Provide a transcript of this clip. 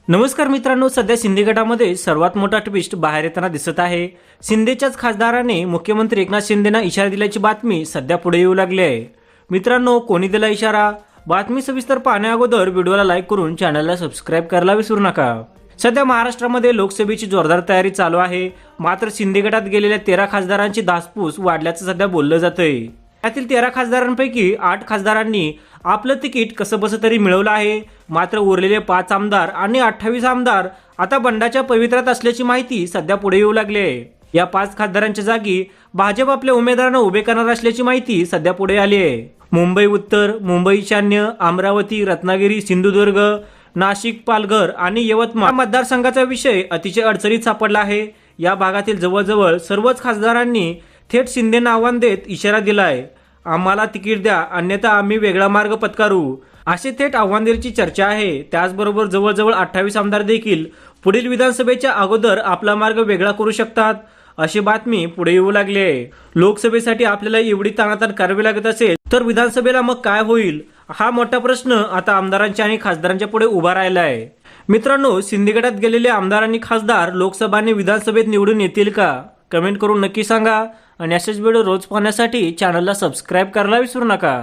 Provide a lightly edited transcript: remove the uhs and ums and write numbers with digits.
नमस्कार मित्रांनो, सध्या शिंदे गटामध्ये सर्वात मोठा ट्विस्ट बाहेर येताना दिसत आहे। शिंदेच्याच खासदाराने मुख्यमंत्री एकनाथ शिंदेना इशारा दिल्याची बातमी सध्या पुढे येऊ लागली आहे। मित्रांनो, कोणी दिला इशारा? बातमी सविस्तर पाहण्या अगोदर व्हिडिओला लाईक करून चॅनलला सबस्क्राईब करायला विसरू नका। सध्या महाराष्ट्रामध्ये लोकसभेची जोरदार तयारी चालू आहे, मात्र शिंदे गटात गेलेल्या 13 खासदारांची धासपूस वाढल्याचं सध्या बोललं जातंय। यातील 13 खासदारांपैकी 8 खासदारांनी आपलं तिकीट कसं बसं तरी मिळवलं आहे, मात्र उरलेले 5 आमदार आणि 28 आमदार आता बंडाच्या पवित्र्यात असल्याची माहिती सध्या पुढे येऊ लागली आहे। या 5 खासदारांच्या जागी भाजप आपल्या उमेदवारांना उभे करणार असल्याची माहिती सध्या पुढे आली आहे। मुंबई उत्तर, मुंबई ईशान्य, अमरावती, रत्नागिरी, सिंधुदुर्ग, नाशिक, पालघर आणि यवतमाळ मतदारसंघाचा विषय अतिशय अडचणीत सापडला आहे। या भागातील जवळजवळ सर्वच खासदारांनी थेट शिंदेंना आव्हान देत इशारा दिलाय, आम्हाला तिकीट द्या अन्यथा आम्ही वेगळा मार्ग पत्करू, असे थेट आव्हान दिल्याची चर्चा आहे। त्याचबरोबर जवळजवळ 28 आमदार देखील पुढील विधानसभेच्या अगोदर आपला मार्ग वेगळा करू शकतात, अशी बातमी पुढे येऊ लागली आहे। लोकसभेसाठी आपल्याला एवढी ताणाताण करावी लागत असेल तर विधानसभेला मग काय होईल, हा मोठा प्रश्न आता आमदारांच्या आणि खासदारांच्या पुढे उभा राहिला आहे। मित्रांनो, शिंदे गटात गेलेले आमदार आणि खासदार लोकसभा आणि विधानसभेत निवडून येतील का? कमेंट करून नक्की सांगा आणि असेच व्हिडिओ रोज पाहण्यासाठी चॅनलला सबस्क्राईब करायला विसरू नका।